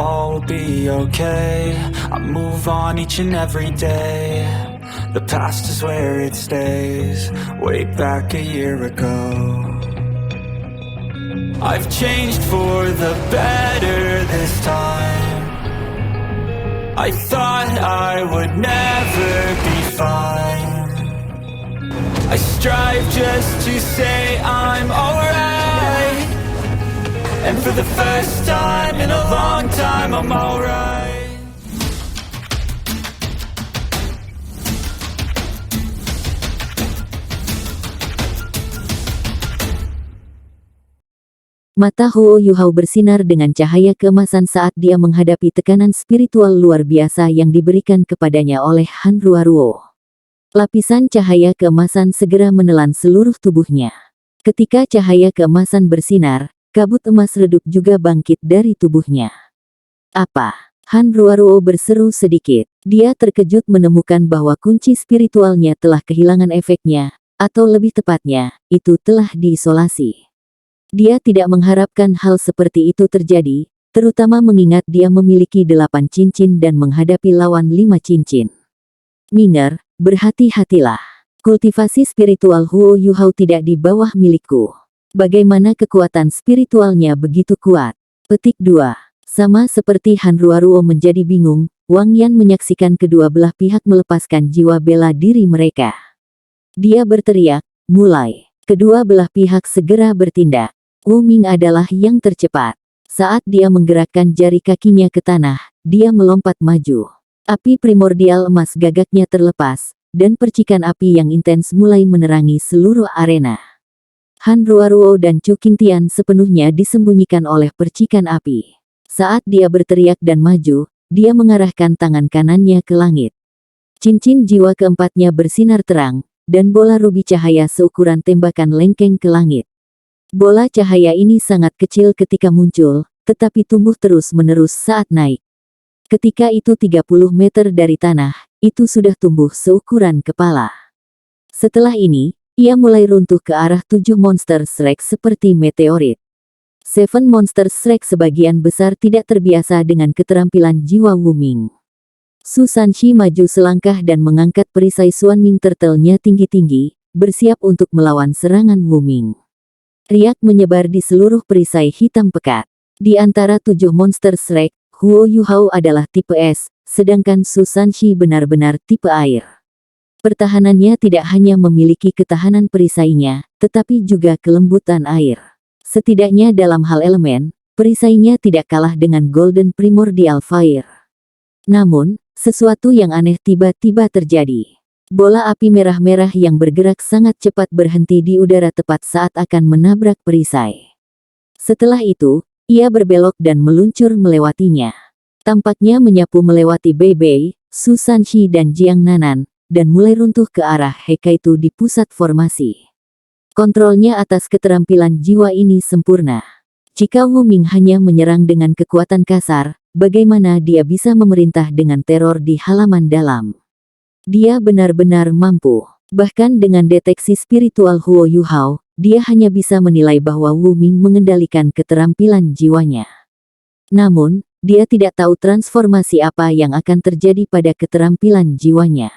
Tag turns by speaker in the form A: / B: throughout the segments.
A: all will be okay. I move on each and every day. The past is where it stays. Way back a year ago, I've changed for the better this time. I thought I would never be fine. I strive just to say I'm alright, and for the first time in a long time I'm alright.
B: Mata Huo Yuhao bersinar dengan cahaya keemasan saat dia menghadapi tekanan spiritual luar biasa yang diberikan kepadanya oleh Han Ruaruo. Lapisan cahaya keemasan segera menelan seluruh tubuhnya. Ketika cahaya keemasan bersinar, kabut emas redup juga bangkit dari tubuhnya. Apa? Han Ruaruo berseru sedikit. Dia terkejut menemukan bahwa kunci spiritualnya telah kehilangan efeknya, atau lebih tepatnya, itu telah diisolasi. Dia tidak mengharapkan hal seperti itu terjadi, terutama mengingat dia memiliki 8 cincin dan menghadapi lawan 5 cincin. Minger, berhati-hatilah. Kultivasi spiritual Huo Yuhao tidak di bawah milikku. Bagaimana kekuatan spiritualnya begitu kuat? Petik 2. Sama seperti Han Ruaruo menjadi bingung, Wang Yan menyaksikan kedua belah pihak melepaskan jiwa bela diri mereka. Dia berteriak, mulai. Kedua belah pihak segera bertindak. Wu Ming adalah yang tercepat. Saat dia menggerakkan jari kakinya ke tanah, dia melompat maju. Api primordial emas gagaknya terlepas, dan percikan api yang intens mulai menerangi seluruh arena. Han Ruaruo dan Chu Qingtian sepenuhnya disembunyikan oleh percikan api. Saat dia berteriak dan maju, dia mengarahkan tangan kanannya ke langit. Cincin jiwa keempatnya bersinar terang, dan bola rubi cahaya seukuran tembakan lengkeng ke langit. Bola cahaya ini sangat kecil ketika muncul, tetapi tumbuh terus-menerus saat naik. Ketika itu 30 meter dari tanah, itu sudah tumbuh seukuran kepala. Setelah ini, ia mulai runtuh ke arah 7 monster Shrek seperti meteorit. 7 monster Shrek sebagian besar tidak terbiasa dengan keterampilan jiwa Wu Ming. Su Sanxi maju selangkah dan mengangkat perisai Xuanming Turtle-nya tinggi-tinggi, bersiap untuk melawan serangan Wu Ming. Riak menyebar di seluruh perisai hitam pekat. Di antara 7 monster Shrek, Huo Yuhao adalah tipe es, sedangkan Su Sanxi benar-benar tipe air. Pertahanannya tidak hanya memiliki ketahanan perisainya, tetapi juga kelembutan air. Setidaknya dalam hal elemen, perisainya tidak kalah dengan Golden Primordial Fire. Namun, sesuatu yang aneh tiba-tiba terjadi. Bola api merah-merah yang bergerak sangat cepat berhenti di udara tepat saat akan menabrak perisai. Setelah itu, ia berbelok dan meluncur melewatinya. Tampaknya menyapu melewati Bei Bei, Su Sanxi dan Jiang Nanan, dan mulai runtuh ke arah Hekaitu di pusat formasi. Kontrolnya atas keterampilan jiwa ini sempurna. Jika Wu Ming hanya menyerang dengan kekuatan kasar, bagaimana dia bisa memerintah dengan teror di halaman dalam? Dia benar-benar mampu. Bahkan dengan deteksi spiritual Huo Yuhao, dia hanya bisa menilai bahwa Wu Ming mengendalikan keterampilan jiwanya. Namun, dia tidak tahu transformasi apa yang akan terjadi pada keterampilan jiwanya.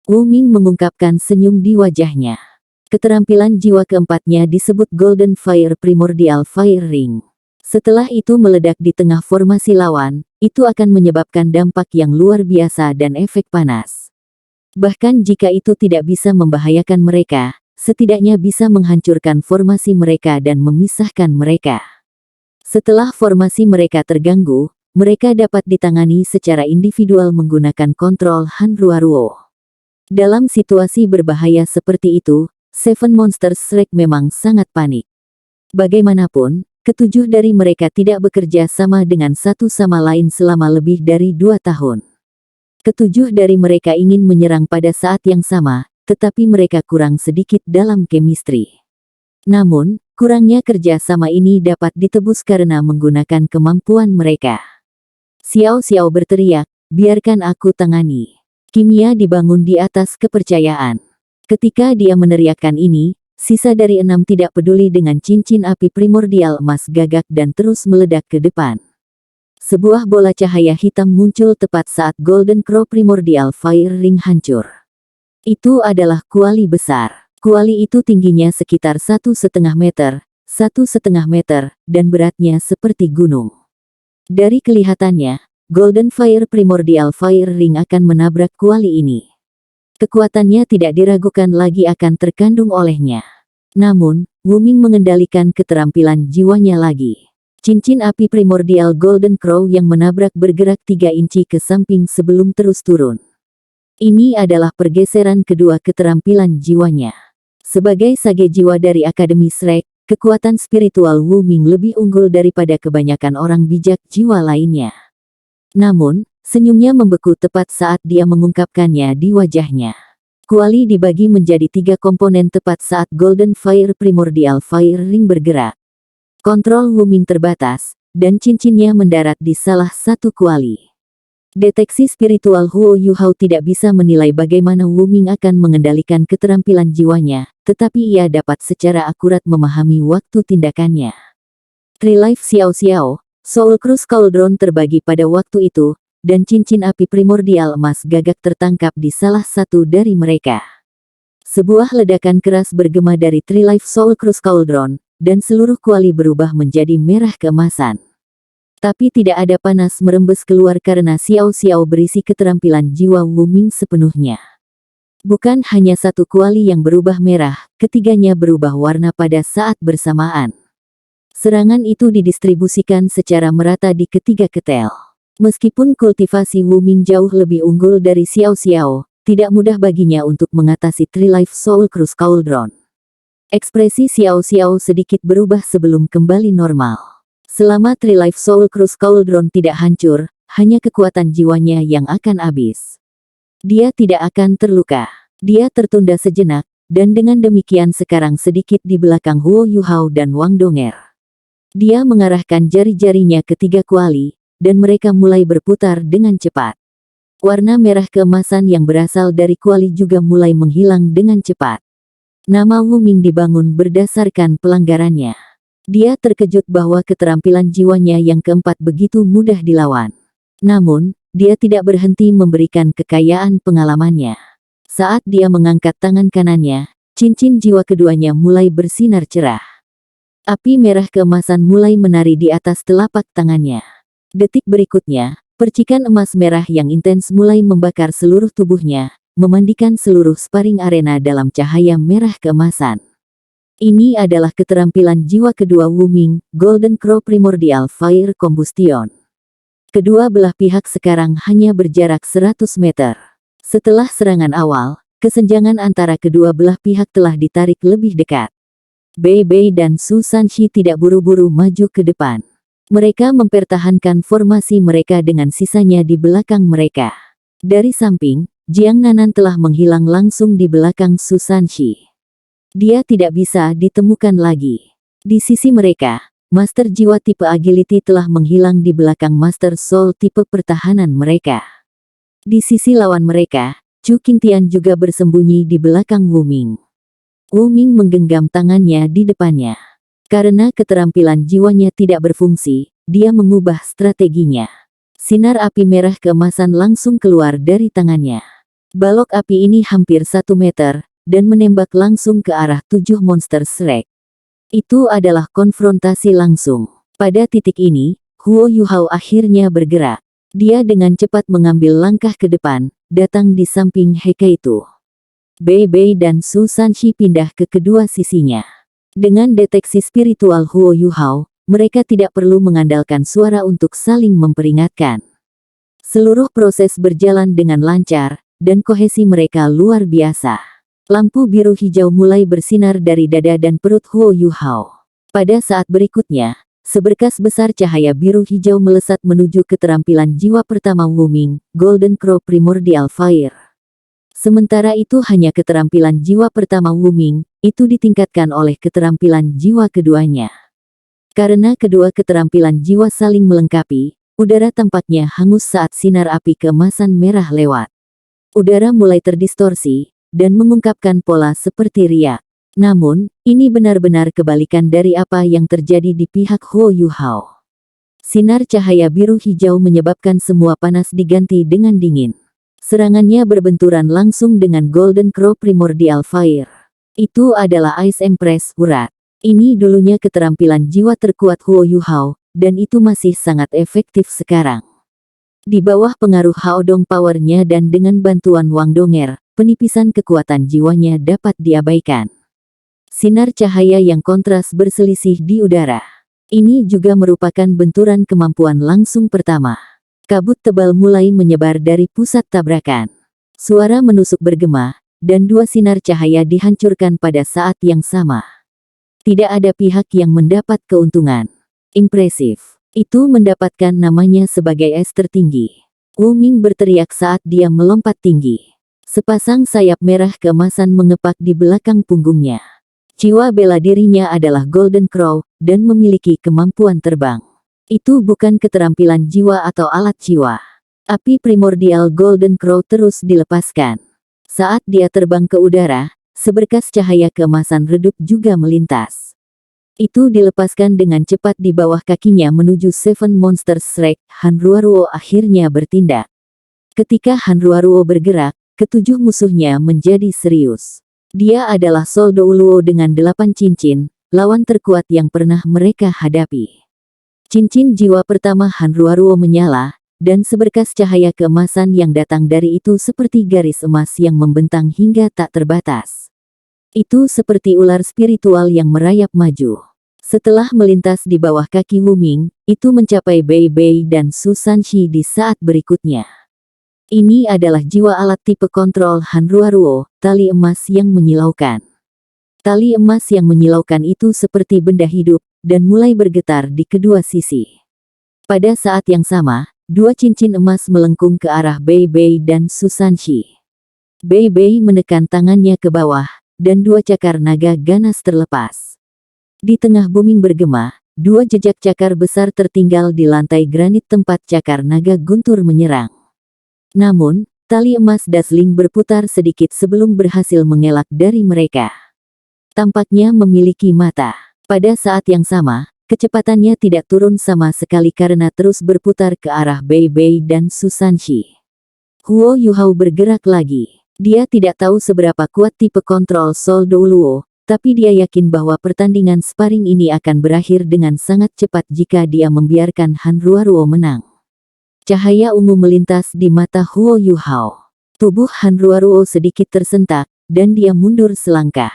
B: Wu Ming mengungkapkan senyum di wajahnya. Keterampilan jiwa keempatnya disebut Golden Fire Primordial Fire Ring. Setelah itu meledak di tengah formasi lawan, itu akan menyebabkan dampak yang luar biasa dan efek panas. Bahkan jika itu tidak bisa membahayakan mereka, setidaknya bisa menghancurkan formasi mereka dan memisahkan mereka. Setelah formasi mereka terganggu, mereka dapat ditangani secara individual menggunakan kontrol Han Ruaruo. Dalam situasi berbahaya seperti itu, 7 monster Shrek memang sangat panik. Bagaimanapun, ketujuh dari mereka tidak bekerja sama dengan satu sama lain selama lebih dari 2 tahun. Ketujuh dari mereka ingin menyerang pada saat yang sama, tetapi mereka kurang sedikit dalam chemistry. Namun, kurangnya kerja sama ini dapat ditebus karena menggunakan kemampuan mereka. Xiao Xiao berteriak, biarkan aku tangani. Kimia dibangun di atas kepercayaan. Ketika dia meneriakkan ini, sisa dari 6 tidak peduli dengan cincin api primordial emas gagak dan terus meledak ke depan. Sebuah bola cahaya hitam muncul tepat saat Golden Crow Primordial Fire Ring hancur. Itu adalah kuali besar. Kuali itu tingginya sekitar 1,5 meter, 1,5 meter, dan beratnya seperti gunung. Dari kelihatannya, Golden Fire Primordial Fire Ring akan menabrak kuali ini. Kekuatannya tidak diragukan lagi akan terkandung olehnya. Namun, Wu Ming mengendalikan keterampilan jiwanya lagi. Cincin api primordial Golden Crow yang menabrak bergerak 3 inci ke samping sebelum terus turun. Ini adalah pergeseran kedua keterampilan jiwanya. Sebagai sage jiwa dari Akademi Shrek, kekuatan spiritual Wu Ming lebih unggul daripada kebanyakan orang bijak jiwa lainnya. Namun, senyumnya membeku tepat saat dia mengungkapkannya di wajahnya. Kuali dibagi menjadi 3 komponen tepat saat Golden Fire Primordial Fire Ring bergerak. Kontrol Wu Ming terbatas, dan cincinnya mendarat di salah satu kuali. Deteksi spiritual Huo Yuhao tidak bisa menilai bagaimana Wu Ming akan mengendalikan keterampilan jiwanya, tetapi ia dapat secara akurat memahami waktu tindakannya. Tree Life Xiao Xiao, Soul Cruise Cauldron terbagi pada waktu itu, dan cincin api primordial emas gagak tertangkap di salah satu dari mereka. Sebuah ledakan keras bergema dari Tree Life Soul Cruise Cauldron, dan seluruh kuali berubah menjadi merah keemasan. Tapi tidak ada panas merembes keluar karena Xiao Xiao berisi keterampilan jiwa Wu Ming sepenuhnya. Bukan hanya satu kuali yang berubah merah, ketiganya berubah warna pada saat bersamaan. Serangan itu didistribusikan secara merata di ketiga ketel. Meskipun kultivasi Wu Ming jauh lebih unggul dari Xiao Xiao, tidak mudah baginya untuk mengatasi Tree Life Soul Cruise Cauldron. Ekspresi Xiao Xiao sedikit berubah sebelum kembali normal. Selama Tree Life Soul Cruise Cauldron tidak hancur, hanya kekuatan jiwanya yang akan habis. Dia tidak akan terluka. Dia tertunda sejenak, dan dengan demikian sekarang sedikit di belakang Huo Yuhao dan Wang Donger. Dia mengarahkan jari-jarinya ke 3 kuali, dan mereka mulai berputar dengan cepat. Warna merah keemasan yang berasal dari kuali juga mulai menghilang dengan cepat. Nama Wu Ming dibangun berdasarkan pelanggarannya. Dia terkejut bahwa keterampilan jiwanya yang keempat begitu mudah dilawan. Namun, dia tidak berhenti memberikan kekayaan pengalamannya. Saat dia mengangkat tangan kanannya, cincin jiwa keduanya mulai bersinar cerah. Api merah keemasan mulai menari di atas telapak tangannya. Detik berikutnya, percikan emas merah yang intens mulai membakar seluruh tubuhnya, memandikan seluruh sparring arena dalam cahaya merah keemasan. Ini adalah keterampilan jiwa kedua Wu Ming, Golden Crow Primordial Fire Combustion. Kedua belah pihak sekarang hanya berjarak 100 meter. Setelah serangan awal, kesenjangan antara kedua belah pihak telah ditarik lebih dekat. Bei Bei dan Su Sanxi tidak buru-buru maju ke depan. Mereka mempertahankan formasi mereka dengan sisanya di belakang mereka. Dari samping, Jiang Nanan telah menghilang langsung di belakang Su Sanxi. Dia tidak bisa ditemukan lagi. Di sisi mereka, Master Jiwa tipe Agility telah menghilang di belakang Master Soul tipe pertahanan mereka. Di sisi lawan mereka, Chu Qingtian juga bersembunyi di belakang Wu Ming. Wu Ming menggenggam tangannya di depannya. Karena keterampilan jiwanya tidak berfungsi, dia mengubah strateginya. Sinar api merah keemasan langsung keluar dari tangannya. Balok api ini hampir 1 meter, dan menembak langsung ke arah 7 monster Shrek. Itu adalah konfrontasi langsung. Pada titik ini, Huo Yuhao akhirnya bergerak. Dia dengan cepat mengambil langkah ke depan, datang di samping Hekaitu. Bei Bei dan Su Sanxi pindah ke kedua sisinya. Dengan deteksi spiritual Huo Yuhao, mereka tidak perlu mengandalkan suara untuk saling memperingatkan. Seluruh proses berjalan dengan lancar, dan kohesi mereka luar biasa. Lampu biru hijau mulai bersinar dari dada dan perut Huo Yuhao. Pada saat berikutnya, seberkas besar cahaya biru hijau melesat menuju keterampilan jiwa pertama Wu Ming, Golden Crow Primordial Fire. Sementara itu hanya keterampilan jiwa pertama Wu Ming, itu ditingkatkan oleh keterampilan jiwa keduanya. Karena kedua keterampilan jiwa saling melengkapi, udara tampaknya hangus saat sinar api keemasan merah lewat. Udara mulai terdistorsi, dan mengungkapkan pola seperti riak. Namun, ini benar-benar kebalikan dari apa yang terjadi di pihak Huo Yuhao. Sinar cahaya biru hijau menyebabkan semua panas diganti dengan dingin. Serangannya berbenturan langsung dengan Golden Crow Primordial Fire. Itu adalah Ice Empress urat. Ini dulunya keterampilan jiwa terkuat Huo Yuhao, dan itu masih sangat efektif sekarang. Di bawah pengaruh Haodong Power-nya dan dengan bantuan Wang Donger, penipisan kekuatan jiwanya dapat diabaikan. Sinar cahaya yang kontras berselisih di udara. Ini juga merupakan benturan kemampuan langsung pertama. Kabut tebal mulai menyebar dari pusat tabrakan. Suara menusuk bergema, dan dua sinar cahaya dihancurkan pada saat yang sama. Tidak ada pihak yang mendapat keuntungan. Impresif. Itu mendapatkan namanya sebagai es tertinggi. Wu Ming berteriak saat dia melompat tinggi. Sepasang sayap merah keemasan mengepak di belakang punggungnya. Jiwa bela dirinya adalah Golden Crow, dan memiliki kemampuan terbang. Itu bukan keterampilan jiwa atau alat jiwa. Api primordial Golden Crow terus dilepaskan. Saat dia terbang ke udara, seberkas cahaya keemasan redup juga melintas. Itu dilepaskan dengan cepat di bawah kakinya menuju Seven Monsters Shrek. Hanruaruo akhirnya bertindak. Ketika Hanruaruo bergerak, ketujuh musuhnya menjadi serius. Dia adalah Soldo Uluo dengan 8 cincin, lawan terkuat yang pernah mereka hadapi. Cincin jiwa pertama Hanruaruo menyala, dan seberkas cahaya keemasan yang datang dari itu seperti garis emas yang membentang hingga tak terbatas. Itu seperti ular spiritual yang merayap maju. Setelah melintas di bawah kaki Wu Ming, itu mencapai Bei Bei dan Su Sanshi di saat berikutnya. Ini adalah jiwa alat tipe kontrol Hanruaruo, tali emas yang menyilaukan. Tali emas yang menyilaukan itu seperti benda hidup, dan mulai bergetar di kedua sisi. Pada saat yang sama, dua cincin emas melengkung ke arah Bei Bei dan Su Sanshi. Bei Bei menekan tangannya ke bawah, dan dua cakar naga ganas terlepas. Di tengah booming bergema, dua jejak cakar besar tertinggal di lantai granit tempat cakar naga guntur menyerang. Namun, tali emas Dazzling berputar sedikit sebelum berhasil mengelak dari mereka. Tampaknya memiliki mata. Pada saat yang sama, kecepatannya tidak turun sama sekali karena terus berputar ke arah Bei Bei dan Su Sanshi. Huo Yuhao bergerak lagi. Dia tidak tahu seberapa kuat tipe kontrol Soldo Uluo, tapi dia yakin bahwa pertandingan sparring ini akan berakhir dengan sangat cepat jika dia membiarkan Hanruaruo menang. Cahaya ungu melintas di mata Huo Yuhao. Tubuh Hanruaruo sedikit tersentak, dan dia mundur selangkah.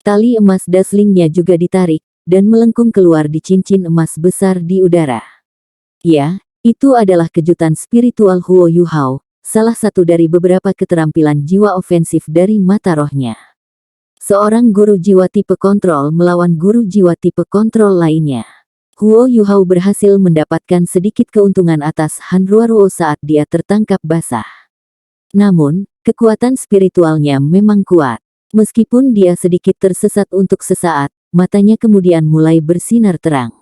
B: Tali emas Dazzlingnya juga ditarik, dan melengkung keluar di cincin emas besar di udara. Ya, itu adalah kejutan spiritual Huo Yuhao, salah satu dari beberapa keterampilan jiwa ofensif dari mata rohnya. Seorang guru jiwa tipe kontrol melawan guru jiwa tipe kontrol lainnya. Huo Yuhao berhasil mendapatkan sedikit keuntungan atas Hanruaruo saat dia tertangkap basah. Namun, kekuatan spiritualnya memang kuat. Meskipun dia sedikit tersesat untuk sesaat, matanya kemudian mulai bersinar terang.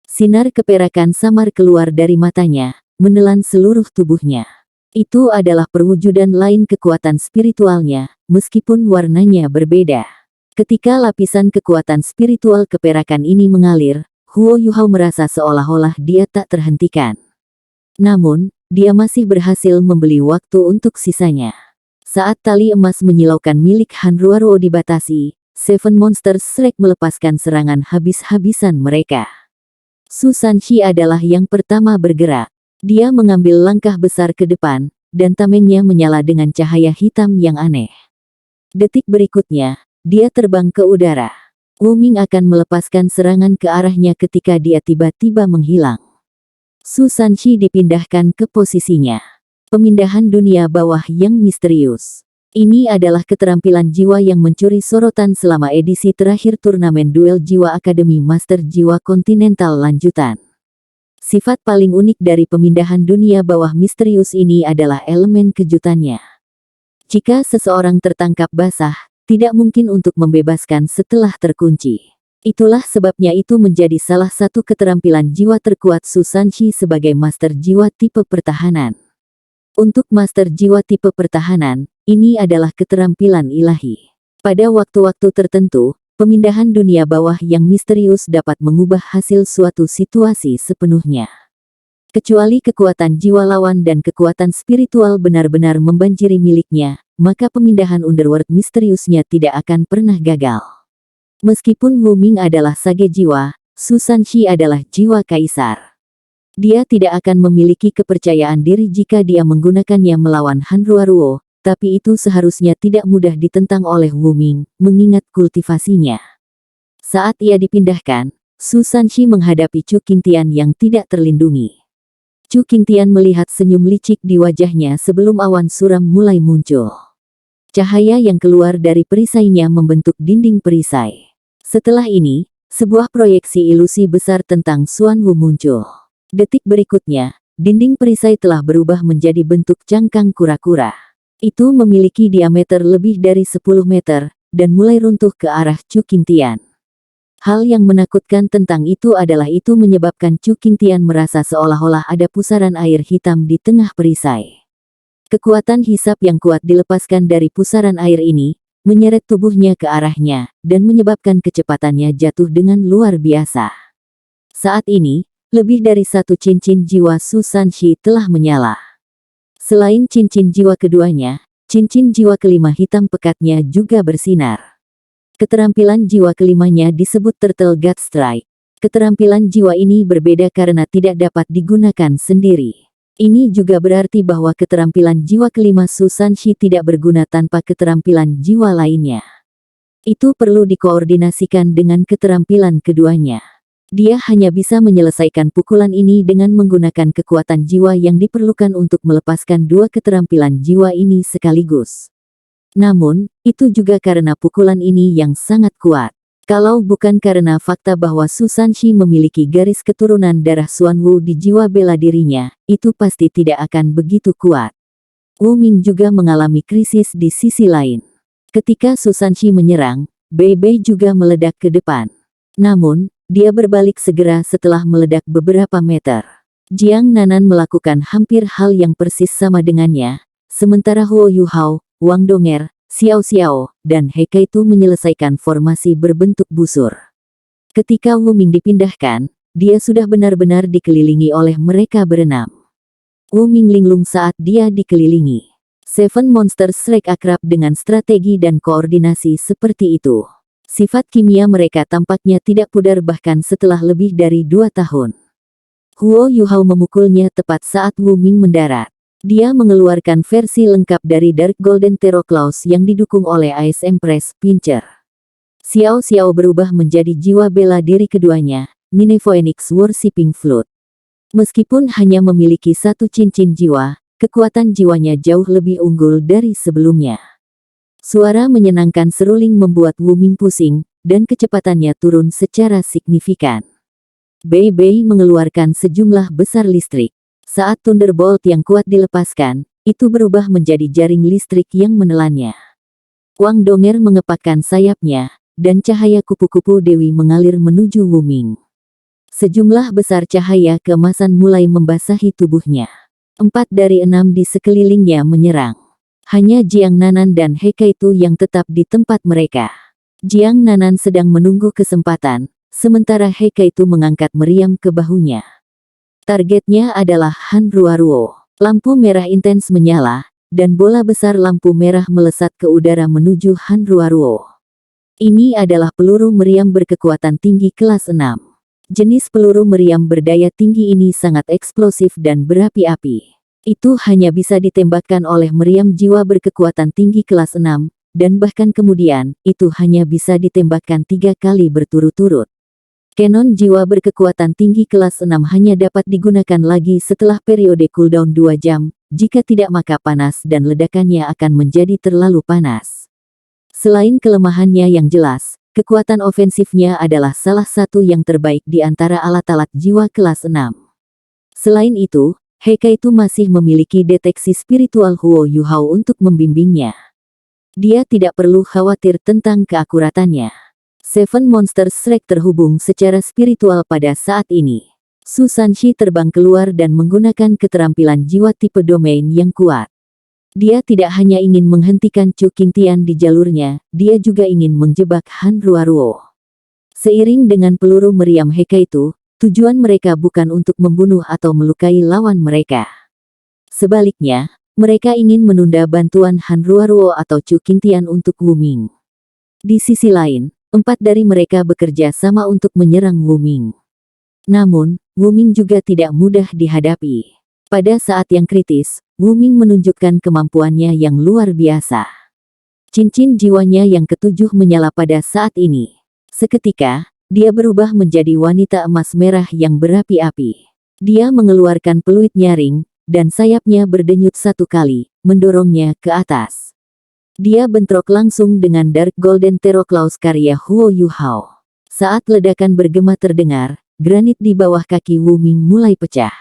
B: Sinar keperakan samar keluar dari matanya, menelan seluruh tubuhnya. Itu adalah perwujudan lain kekuatan spiritualnya, meskipun warnanya berbeda. Ketika lapisan kekuatan spiritual keperakan ini mengalir, Huo Yuhao merasa seolah-olah dia tak terhentikan. Namun, dia masih berhasil membeli waktu untuk sisanya. Saat tali emas menyilaukan milik Hanruaruo dibatasi, Seven Monsters Shrek melepaskan serangan habis-habisan mereka. Su Sanshi adalah yang pertama bergerak. Dia mengambil langkah besar ke depan, dan tamengnya menyala dengan cahaya hitam yang aneh. Detik berikutnya, dia terbang ke udara. Wu Ming akan melepaskan serangan ke arahnya ketika dia tiba-tiba menghilang. Su Sanshi dipindahkan ke posisinya. Pemindahan dunia bawah yang misterius. Ini adalah keterampilan jiwa yang mencuri sorotan selama edisi terakhir turnamen duel jiwa Akademi Master Jiwa Kontinental lanjutan. Sifat paling unik dari pemindahan dunia bawah misterius ini adalah elemen kejutannya. Jika seseorang tertangkap basah, tidak mungkin untuk membebaskan setelah terkunci. Itulah sebabnya itu menjadi salah satu keterampilan jiwa terkuat Su Sanshi sebagai Master Jiwa tipe pertahanan. Untuk Master Jiwa tipe pertahanan, ini adalah keterampilan ilahi. Pada waktu-waktu tertentu, pemindahan dunia bawah yang misterius dapat mengubah hasil suatu situasi sepenuhnya. Kecuali kekuatan jiwa lawan dan kekuatan spiritual benar-benar membanjiri miliknya, maka pemindahan underworld misteriusnya tidak akan pernah gagal. Meskipun Wu Ming adalah sage jiwa, Su Sanxi adalah jiwa kaisar. Dia tidak akan memiliki kepercayaan diri jika dia menggunakannya melawan Han Ruoruo, tapi itu seharusnya tidak mudah ditentang oleh Wu Ming, mengingat kultivasinya. Saat ia dipindahkan, Su Sanxi menghadapi Chu Qingtian yang tidak terlindungi. Chu Qingtian melihat senyum licik di wajahnya sebelum awan suram mulai muncul. Cahaya yang keluar dari perisainya membentuk dinding perisai. Setelah ini, sebuah proyeksi ilusi besar tentang Xuan Wu muncul. Detik berikutnya, dinding perisai telah berubah menjadi bentuk cangkang kura-kura. Itu memiliki diameter lebih dari 10 meter, dan mulai runtuh ke arah Chu Qingtian. Hal yang menakutkan tentang itu adalah itu menyebabkan Chu Qingtian merasa seolah-olah ada pusaran air hitam di tengah perisai. Kekuatan hisap yang kuat dilepaskan dari pusaran air ini, menyeret tubuhnya ke arahnya, dan menyebabkan kecepatannya jatuh dengan luar biasa. Saat ini, lebih dari satu cincin jiwa Su Sanxi telah menyala. Selain cincin jiwa keduanya, cincin jiwa kelima hitam pekatnya juga bersinar. Keterampilan jiwa kelimanya disebut Turtle God Strike. Keterampilan jiwa ini berbeda karena tidak dapat digunakan sendiri. Ini juga berarti bahwa keterampilan jiwa kelima Su Sanxi tidak berguna tanpa keterampilan jiwa lainnya. Itu perlu dikoordinasikan dengan keterampilan keduanya. Dia hanya bisa menyelesaikan pukulan ini dengan menggunakan kekuatan jiwa yang diperlukan untuk melepaskan dua keterampilan jiwa ini sekaligus. Namun, itu juga karena pukulan ini yang sangat kuat. Kalau bukan karena fakta bahwa Su Sanxi memiliki garis keturunan darah Xuan Wu di jiwa bela dirinya, itu pasti tidak akan begitu kuat. Wu Ming juga mengalami krisis di sisi lain. Ketika Su Sanxi menyerang, Bei Bei juga meledak ke depan. Namun, dia berbalik segera setelah meledak beberapa meter. Jiang Nanan melakukan hampir hal yang persis sama dengannya, sementara Huo Yuhao, Wang Donger, Xiao Xiao, dan He Kaitu menyelesaikan formasi berbentuk busur. Ketika Wu Ming dipindahkan, dia sudah benar-benar dikelilingi oleh mereka berenam. Wu Ming linglung saat dia dikelilingi. Seven Monsters Strike akrab dengan strategi dan koordinasi seperti itu. Sifat kimia mereka tampaknya tidak pudar bahkan setelah lebih dari 2 tahun. Huo Yuhao memukulnya tepat saat Wu Ming mendarat. Dia mengeluarkan versi lengkap dari Dark Golden Terror Claws yang didukung oleh Ice Empress Pincher. Xiao Xiao berubah menjadi jiwa bela diri keduanya, Mine Phoenix Worshipping Flute. Meskipun hanya memiliki satu cincin jiwa, kekuatan jiwanya jauh lebih unggul dari sebelumnya. Suara menyenangkan seruling membuat Wu Ming pusing, dan kecepatannya turun secara signifikan. Bei Bei mengeluarkan sejumlah besar listrik. Saat Thunderbolt yang kuat dilepaskan, itu berubah menjadi jaring listrik yang menelannya. Wang Donger mengepakkan sayapnya, dan cahaya kupu-kupu dewi mengalir menuju Wu Ming. Sejumlah besar cahaya keemasan mulai membasahi tubuhnya. 4 dari 6 di sekelilingnya menyerang. Hanya Jiang Nanan dan He Kaitu yang tetap di tempat mereka. Jiang Nanan sedang menunggu kesempatan, sementara He Kaitu mengangkat meriam ke bahunya. Targetnya adalah Han Ruoruo. Lampu merah intens menyala, dan bola besar lampu merah melesat ke udara menuju Han Ruoruo. Ini adalah peluru meriam berkekuatan tinggi kelas 6. Jenis peluru meriam berdaya tinggi ini sangat eksplosif dan berapi-api. Itu hanya bisa ditembakkan oleh meriam jiwa berkekuatan tinggi kelas 6, dan bahkan kemudian, itu hanya bisa ditembakkan 3 kali berturut-turut. Kanon jiwa berkekuatan tinggi kelas 6 hanya dapat digunakan lagi setelah periode cooldown 2 jam, jika tidak maka panas dan ledakannya akan menjadi terlalu panas. Selain kelemahannya yang jelas, kekuatan ofensifnya adalah salah satu yang terbaik di antara alat-alat jiwa kelas 6. Selain itu, He Kaitu masih memiliki deteksi spiritual Huo Yuhao untuk membimbingnya. Dia tidak perlu khawatir tentang keakuratannya. Seven Monsters Strike terhubung secara spiritual pada saat ini. Su Sanxi terbang keluar dan menggunakan keterampilan jiwa tipe domain yang kuat. Dia tidak hanya ingin menghentikan Chu Qingtian di jalurnya, dia juga ingin menjebak Han Ruoruo. Seiring dengan peluru meriam Heka itu, tujuan mereka bukan untuk membunuh atau melukai lawan mereka. Sebaliknya, mereka ingin menunda bantuan Han Ruoruo atau Chu Qingtian untuk Wu Ming. Di sisi lain, 4 dari mereka bekerja sama untuk menyerang Wu Ming. Namun, Wu Ming juga tidak mudah dihadapi. Pada saat yang kritis, Wu Ming menunjukkan kemampuannya yang luar biasa. Cincin jiwanya yang ketujuh menyala pada saat ini. Seketika, dia berubah menjadi wanita emas merah yang berapi-api. Dia mengeluarkan peluit nyaring, dan sayapnya berdenyut 1 kali, mendorongnya ke atas. Dia bentrok langsung dengan Dark Golden Terroclaws karya Huo Yuhao. Saat ledakan bergema terdengar, granit di bawah kaki Wu Ming mulai pecah.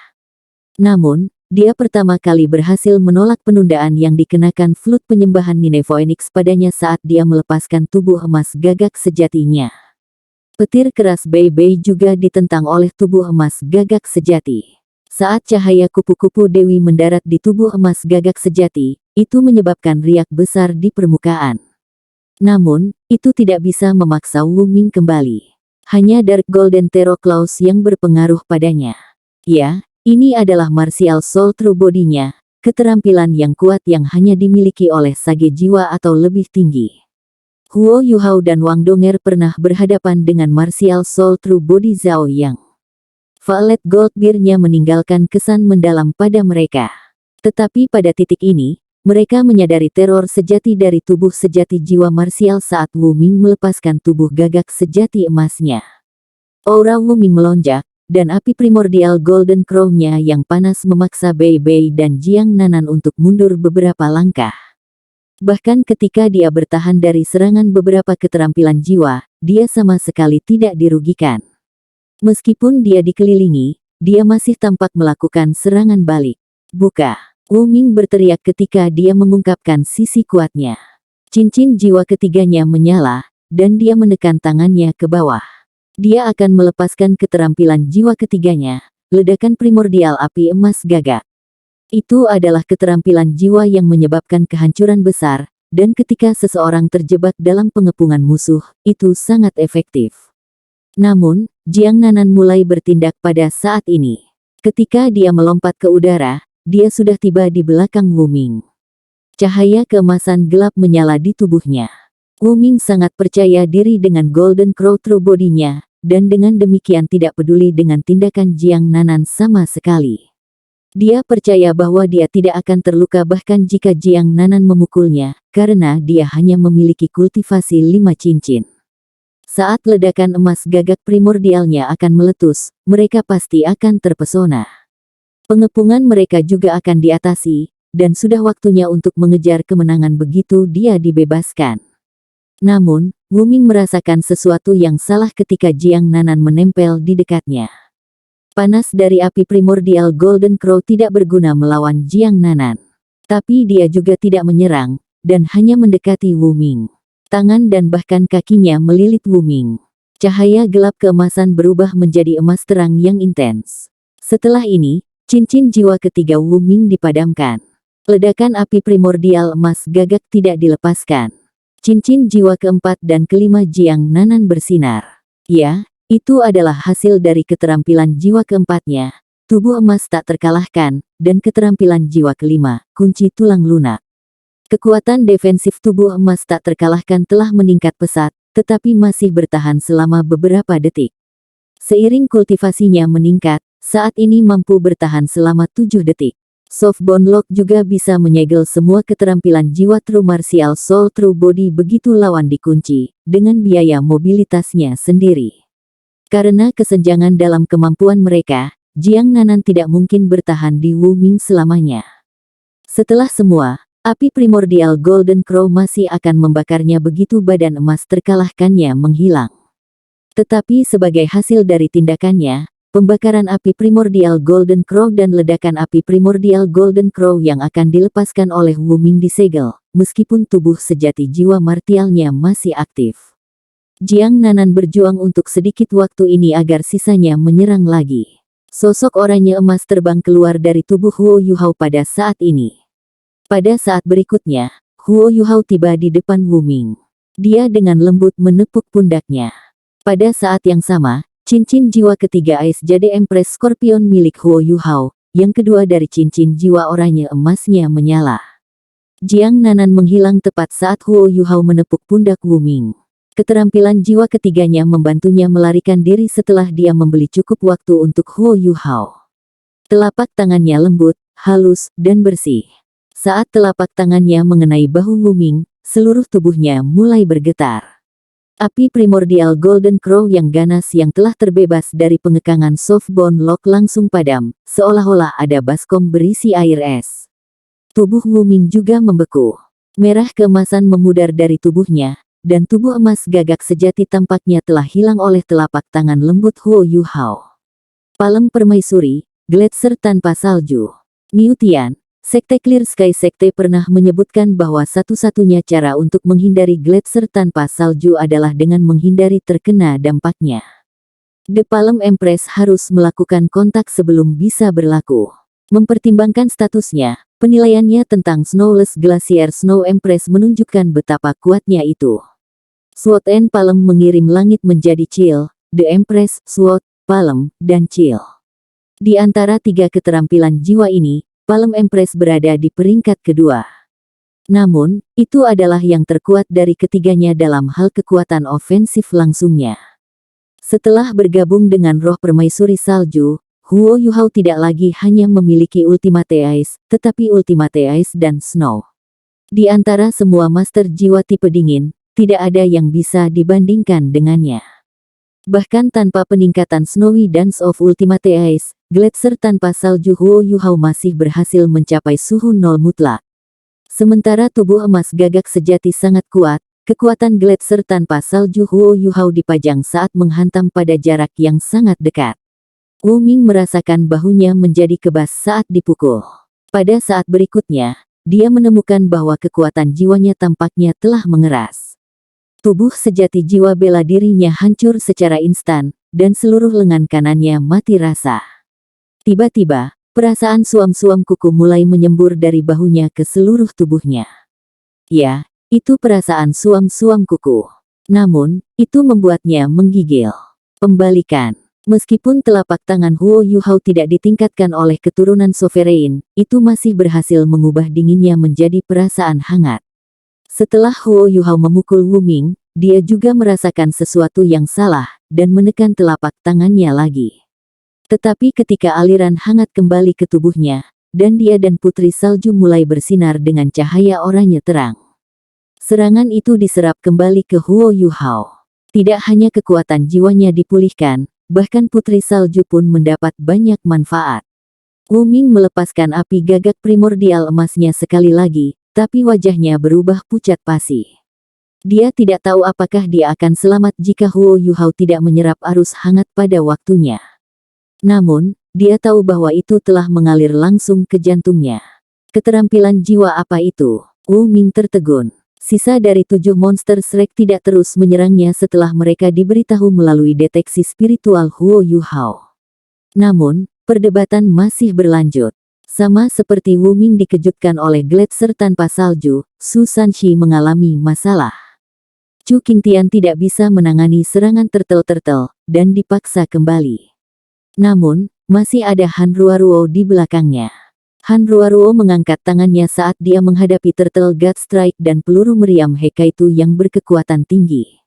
B: Namun, dia pertama kali berhasil menolak penundaan yang dikenakan flut penyembahan Nine Phoenix padanya saat dia melepaskan tubuh emas gagak sejatinya. Petir keras Bei Bei juga ditentang oleh tubuh emas gagak sejati. Saat cahaya kupu-kupu Dewi mendarat di tubuh emas gagak sejati, itu menyebabkan riak besar di permukaan. Namun, itu tidak bisa memaksa Wu Ming kembali. Hanya Dark Golden Terroclaws yang berpengaruh padanya. Ya, ini adalah martial soul true body-nya, keterampilan yang kuat yang hanya dimiliki oleh sage jiwa atau lebih tinggi. Huo Yuhao dan Wang Donger pernah berhadapan dengan martial soul true body Zhao Yang. Violet Goldbeard-nya meninggalkan kesan mendalam pada mereka. Tetapi pada titik ini, mereka menyadari teror sejati dari tubuh sejati jiwa martial saat Wu Ming melepaskan tubuh gagak sejati emasnya. Aura Wu Ming melonjak, dan api primordial Golden Crow-nya yang panas memaksa Bei Bei dan Jiang Nanan untuk mundur beberapa langkah. Bahkan ketika dia bertahan dari serangan beberapa keterampilan jiwa, dia sama sekali tidak dirugikan. Meskipun dia dikelilingi, dia masih tampak melakukan serangan balik. Buka! Wu Ming berteriak ketika dia mengungkapkan sisi kuatnya. Cincin jiwa ketiganya menyala, dan dia menekan tangannya ke bawah. Dia akan melepaskan keterampilan jiwa ketiganya, ledakan primordial api emas gagak. Itu adalah keterampilan jiwa yang menyebabkan kehancuran besar, dan ketika seseorang terjebak dalam pengepungan musuh, itu sangat efektif. Namun, Jiang Nanan mulai bertindak pada saat ini. Ketika dia melompat ke udara, dia sudah tiba di belakang Wu Ming. Cahaya keemasan gelap menyala di tubuhnya. Wu Ming sangat percaya diri dengan Golden Crow True Body-nya, dan dengan demikian tidak peduli dengan tindakan Jiang Nanan sama sekali. Dia percaya bahwa dia tidak akan terluka bahkan jika Jiang Nanan memukulnya, karena dia hanya memiliki kultivasi 5 cincin. Saat ledakan emas gagak primordialnya akan meletus, mereka pasti akan terpesona. Pengepungan mereka juga akan diatasi, dan sudah waktunya untuk mengejar kemenangan begitu dia dibebaskan. Namun, Wu Ming merasakan sesuatu yang salah ketika Jiang Nanan menempel di dekatnya. Panas dari api primordial Golden Crow tidak berguna melawan Jiang Nanan. Tapi dia juga tidak menyerang, dan hanya mendekati Wu Ming. Tangan dan bahkan kakinya melilit Wu Ming. Cahaya gelap keemasan berubah menjadi emas terang yang intens. Setelah ini, cincin jiwa ketiga Wu Ming dipadamkan. Ledakan api primordial emas gagak tidak dilepaskan. Cincin jiwa keempat dan kelima Jiang Nanan bersinar. Ya, itu adalah hasil dari keterampilan jiwa keempatnya, tubuh emas tak terkalahkan, dan keterampilan jiwa kelima, kunci tulang lunak. Kekuatan defensif tubuh emas tak terkalahkan telah meningkat pesat, tetapi masih bertahan selama beberapa detik. Seiring kultivasinya meningkat, saat ini mampu bertahan selama 7 detik. Soft Bone Lock juga bisa menyegel semua keterampilan jiwa True Martial Soul True Body begitu lawan dikunci, dengan biaya mobilitasnya sendiri. Karena kesenjangan dalam kemampuan mereka, Jiang Nanan tidak mungkin bertahan di Wu Ming selamanya. Setelah semua, api primordial Golden Crow masih akan membakarnya begitu badan emas terkalahkannya menghilang. Tetapi sebagai hasil dari tindakannya, pembakaran api primordial Golden Crow dan ledakan api primordial Golden Crow yang akan dilepaskan oleh Wu Ming disegel, meskipun tubuh sejati jiwa martialnya masih aktif. Jiang Nanan berjuang untuk sedikit waktu ini agar sisanya menyerang lagi. Sosok oranye emas terbang keluar dari tubuh Huo Yuhao pada saat ini. Pada saat berikutnya, Huo Yuhao tiba di depan Wu Ming. Dia dengan lembut menepuk pundaknya. Pada saat yang sama, cincin jiwa ketiga Ais Jade Empress Scorpion milik Huo Yuhao, yang kedua dari cincin jiwa oranye emasnya menyala. Jiang Nanan menghilang tepat saat Huo Yuhao menepuk pundak Wu Ming. Keterampilan jiwa ketiganya membantunya melarikan diri setelah dia membeli cukup waktu untuk Huo Yuhao. Telapak tangannya lembut, halus, dan bersih. Saat telapak tangannya mengenai bahu Wu Ming, seluruh tubuhnya mulai bergetar. Api primordial Golden Crow yang ganas yang telah terbebas dari pengekangan Softbone Lock langsung padam, seolah-olah ada baskom berisi air es. Tubuh Wu Ming juga membeku. Merah keemasan memudar dari tubuhnya, dan tubuh emas gagak sejati tampaknya telah hilang oleh telapak tangan lembut Huo Yuhao. Palem Permaisuri, Gletser tanpa salju. Miu Tian, Sekte Clear Sky Sekte pernah menyebutkan bahwa satu-satunya cara untuk menghindari Gletser tanpa salju adalah dengan menghindari terkena dampaknya. The Palem Empress harus melakukan kontak sebelum bisa berlaku. Mempertimbangkan statusnya, penilaiannya tentang Snowless Glacier Snow Empress menunjukkan betapa kuatnya itu. Sword and Palem mengirim langit menjadi Chill, The Empress, Sword, Palem, dan Chill. Di antara tiga keterampilan jiwa ini, Palem Empress berada di peringkat kedua. Namun, itu adalah yang terkuat dari ketiganya dalam hal kekuatan ofensif langsungnya. Setelah bergabung dengan roh permaisuri salju, Huo Yuhao tidak lagi hanya memiliki Ultimate Ice, tetapi Ultimate Ice dan Snow. Di antara semua master jiwa tipe dingin, tidak ada yang bisa dibandingkan dengannya. Bahkan tanpa peningkatan Snowy Dance of Ultimate Ice, Gletser tanpa salju Huo Yuhao masih berhasil mencapai suhu nol mutlak. Sementara tubuh emas gagak sejati sangat kuat, kekuatan Gletser tanpa salju Huo Yuhao dipajang saat menghantam pada jarak yang sangat dekat. Wu Ming merasakan bahunya menjadi kebas saat dipukul. Pada saat berikutnya, dia menemukan bahwa kekuatan jiwanya tampaknya telah mengeras. Tubuh sejati jiwa bela dirinya hancur secara instan, dan seluruh lengan kanannya mati rasa. Tiba-tiba, perasaan suam-suam kuku mulai menyembur dari bahunya ke seluruh tubuhnya. Ya, itu perasaan suam-suam kuku. Namun, itu membuatnya menggigil. Pembalikan. Meskipun telapak tangan Huo Yuhao tidak ditingkatkan oleh keturunan Sovereign, itu masih berhasil mengubah dinginnya menjadi perasaan hangat. Setelah Huo Yuhao memukul Wu Ming, dia juga merasakan sesuatu yang salah, dan menekan telapak tangannya lagi. Tetapi ketika aliran hangat kembali ke tubuhnya, dan dia dan Putri Salju mulai bersinar dengan cahaya oranye terang. Serangan itu diserap kembali ke Huo Yuhao. Tidak hanya kekuatan jiwanya dipulihkan, bahkan Putri Salju pun mendapat banyak manfaat. Wu Ming melepaskan api gagak primordial emasnya sekali lagi, tapi wajahnya berubah pucat pasi. Dia tidak tahu apakah dia akan selamat jika Huo Yuhao tidak menyerap arus hangat pada waktunya. Namun, dia tahu bahwa itu telah mengalir langsung ke jantungnya. Keterampilan jiwa apa itu? Wu Ming tertegun. Sisa dari 7 monster Shrek tidak terus menyerangnya setelah mereka diberitahu melalui deteksi spiritual Huo Yuhao. Namun, perdebatan masih berlanjut. Sama seperti Wu Ming dikejutkan oleh Gletser tanpa salju, Su Sanxi mengalami masalah. Chu Qingtian tidak bisa menangani serangan turtle-turtle, dan dipaksa kembali. Namun, masih ada Han Ruoruo di belakangnya. Han Ruoruo mengangkat tangannya saat dia menghadapi Turtle God Strike dan peluru meriam Hekaitu yang berkekuatan tinggi.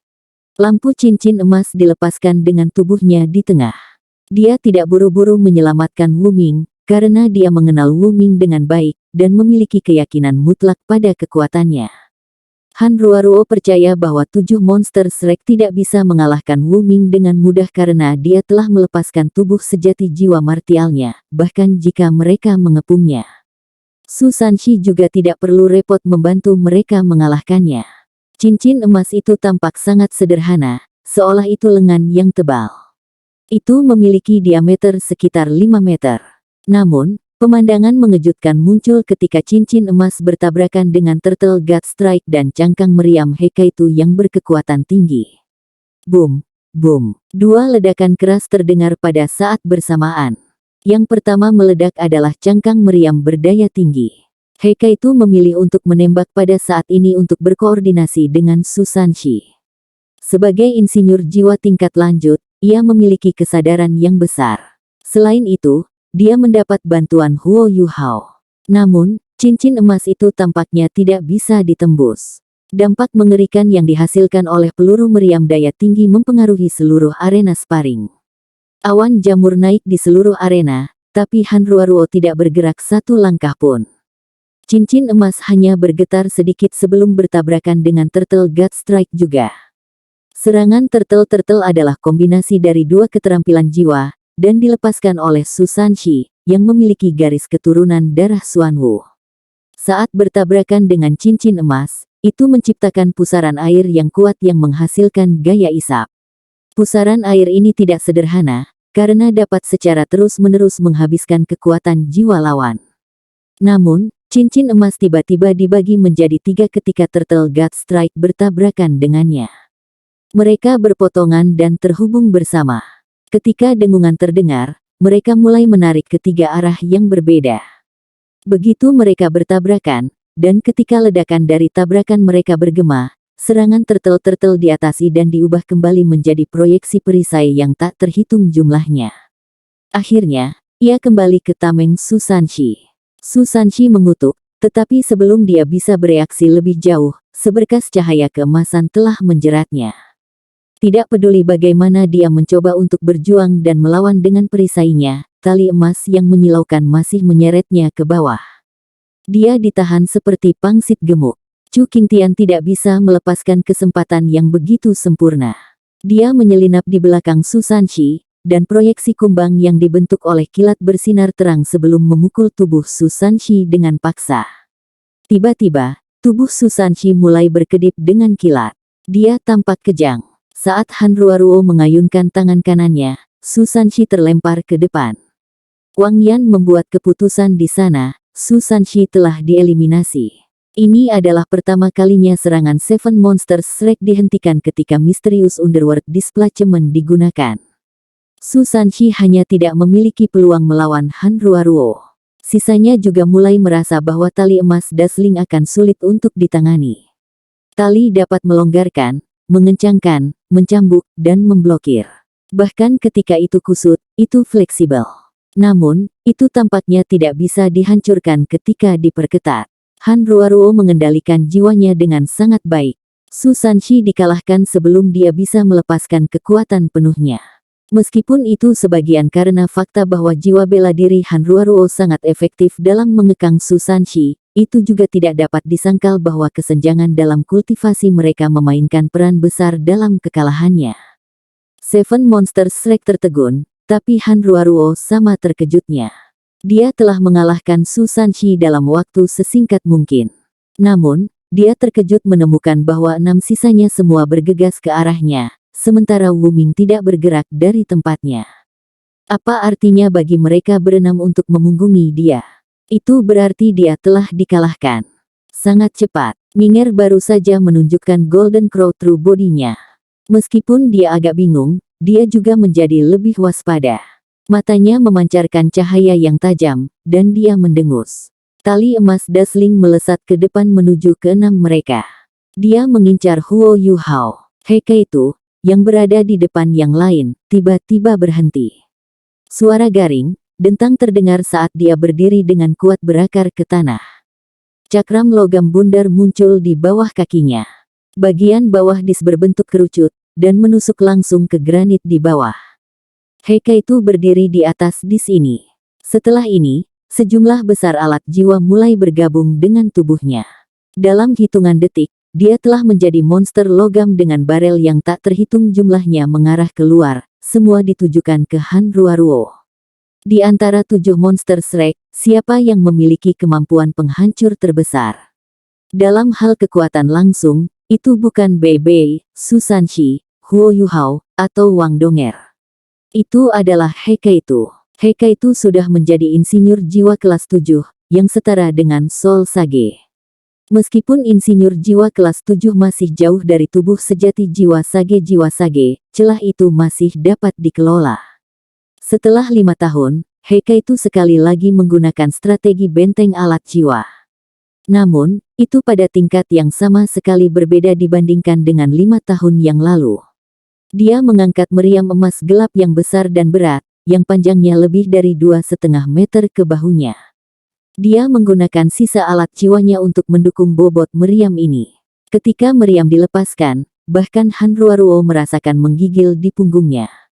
B: Lampu cincin emas dilepaskan dengan tubuhnya di tengah. Dia tidak buru-buru menyelamatkan Wu Ming, karena dia mengenal Wu Ming dengan baik, dan memiliki keyakinan mutlak pada kekuatannya. Han Ruoruo percaya bahwa 7 monster Shrek tidak bisa mengalahkan Wu Ming dengan mudah karena dia telah melepaskan tubuh sejati jiwa martialnya, bahkan jika mereka mengepungnya. Su Sanxi juga tidak perlu repot membantu mereka mengalahkannya. Cincin emas itu tampak sangat sederhana, seolah itu lengan yang tebal. Itu memiliki diameter sekitar 5 meter. Namun, pemandangan mengejutkan muncul ketika cincin emas bertabrakan dengan Turtle God Strike dan cangkang meriam Hekaitu yang berkekuatan tinggi. Boom, boom. 2 ledakan keras terdengar pada saat bersamaan. Yang pertama meledak adalah cangkang meriam berdaya tinggi. Heikaitu memilih untuk menembak pada saat ini untuk berkoordinasi dengan Susanshi. Sebagai insinyur jiwa tingkat lanjut, ia memiliki kesadaran yang besar. Selain itu, dia mendapat bantuan Huo Yuhao. Namun, cincin emas itu tampaknya tidak bisa ditembus. Dampak mengerikan yang dihasilkan oleh peluru meriam daya tinggi mempengaruhi seluruh arena sparring. Awan jamur naik di seluruh arena, tapi Hanruaruo tidak bergerak satu langkah pun. Cincin emas hanya bergetar sedikit sebelum bertabrakan dengan Turtle God Strike juga. Serangan Turtle adalah kombinasi dari dua keterampilan jiwa, dan dilepaskan oleh Susanshi, yang memiliki garis keturunan darah Xuanwu. Saat bertabrakan dengan cincin emas, itu menciptakan pusaran air yang kuat yang menghasilkan gaya isap. Pusaran air ini tidak sederhana, karena dapat secara terus-menerus menghabiskan kekuatan jiwa lawan. Namun, cincin emas tiba-tiba dibagi menjadi 3 ketika Turtle God Strike bertabrakan dengannya. Mereka berpotongan dan terhubung bersama. Ketika dengungan terdengar, mereka mulai menarik ke 3 arah yang berbeda. Begitu mereka bertabrakan, dan ketika ledakan dari tabrakan mereka bergema, serangan Turtle diatasi dan diubah kembali menjadi proyeksi perisai yang tak terhitung jumlahnya. Akhirnya, ia kembali ke tameng Susanshi. Susanshi mengutuk, tetapi sebelum dia bisa bereaksi lebih jauh, seberkas cahaya keemasan telah menjeratnya. Tidak peduli bagaimana dia mencoba untuk berjuang dan melawan dengan perisainya, tali emas yang menyilaukan masih menyeretnya ke bawah. Dia ditahan seperti pangsit gemuk. Chu Qingtian tidak bisa melepaskan kesempatan yang begitu sempurna. Dia menyelinap di belakang Susanshi, dan proyeksi kumbang yang dibentuk oleh kilat bersinar terang sebelum memukul tubuh Susanshi dengan paksa. Tiba-tiba, tubuh Susanshi mulai berkedip dengan kilat. Dia tampak kejang. Saat Hanruaruo mengayunkan tangan kanannya, Susanshi terlempar ke depan. Wang Yan membuat keputusan di sana, Susanshi telah dieliminasi. Ini adalah pertama kalinya serangan Seven Monsters Strike dihentikan ketika Mysterious Underworld Displacement digunakan. Susanshi hanya tidak memiliki peluang melawan Hanruaruo. Sisanya juga mulai merasa bahwa tali emas Dazzling akan sulit untuk ditangani. Tali dapat melonggarkan, mengencangkan, mencambuk, dan memblokir. Bahkan ketika itu kusut, itu fleksibel. Namun, itu tampaknya tidak bisa dihancurkan ketika diperketat. Hanruaruo mengendalikan jiwanya dengan sangat baik. Susanshi dikalahkan sebelum dia bisa melepaskan kekuatan penuhnya. Meskipun itu sebagian karena fakta bahwa jiwa bela diri Hanruaruo sangat efektif dalam mengekang Susanshi, itu juga tidak dapat disangkal bahwa kesenjangan dalam kultivasi mereka memainkan peran besar dalam kekalahannya. Seven Monsters Strike tertegun, tapi Hanruaruo sama terkejutnya. Dia telah mengalahkan Susanshi dalam waktu sesingkat mungkin. Namun, dia terkejut menemukan bahwa 6 sisanya semua bergegas ke arahnya, sementara Wu Ming tidak bergerak dari tempatnya. Apa artinya bagi mereka berenam untuk memunggungi dia? Itu berarti dia telah dikalahkan. Sangat cepat, Minger baru saja menunjukkan Golden Crow True Body-nya. Meskipun dia agak bingung, dia juga menjadi lebih waspada. Matanya memancarkan cahaya yang tajam, dan dia mendengus. Tali emas Dazzling melesat ke depan menuju ke 6 mereka. Dia mengincar Huo Yuhao. Heikaitu, yang berada di depan yang lain, tiba-tiba berhenti. Suara garing, dentang terdengar saat dia berdiri dengan kuat berakar ke tanah. Cakram logam bundar muncul di bawah kakinya. Bagian bawah dis berbentuk kerucut, dan menusuk langsung ke granit di bawah. Heikaitu berdiri di atas dis ini. Setelah ini, sejumlah besar alat jiwa mulai bergabung dengan tubuhnya. Dalam hitungan detik, dia telah menjadi monster logam dengan barel yang tak terhitung jumlahnya mengarah keluar, semua ditujukan ke Hanruaruo. Di antara 7 monster Strike, siapa yang memiliki kemampuan penghancur terbesar? Dalam hal kekuatan langsung, itu bukan Bei Bei, Susanshi, Huo Yuhao, atau Wang Donger. Itu adalah Heikaitu. Heikaitu sudah menjadi insinyur jiwa kelas 7, yang setara dengan Soul Sage. Meskipun insinyur jiwa kelas 7 masih jauh dari tubuh sejati jiwa Sage, celah itu masih dapat dikelola. Setelah 5 tahun, Heikaitu sekali lagi menggunakan strategi benteng alat jiwa. Namun, itu pada tingkat yang sama sekali berbeda dibandingkan dengan 5 tahun yang lalu. Dia mengangkat meriam emas gelap yang besar dan berat, yang panjangnya lebih dari 2,5 meter ke bahunya. Dia menggunakan sisa alat jiwanya untuk mendukung bobot meriam ini. Ketika meriam dilepaskan, bahkan Hanruaruo merasakan menggigil di punggungnya.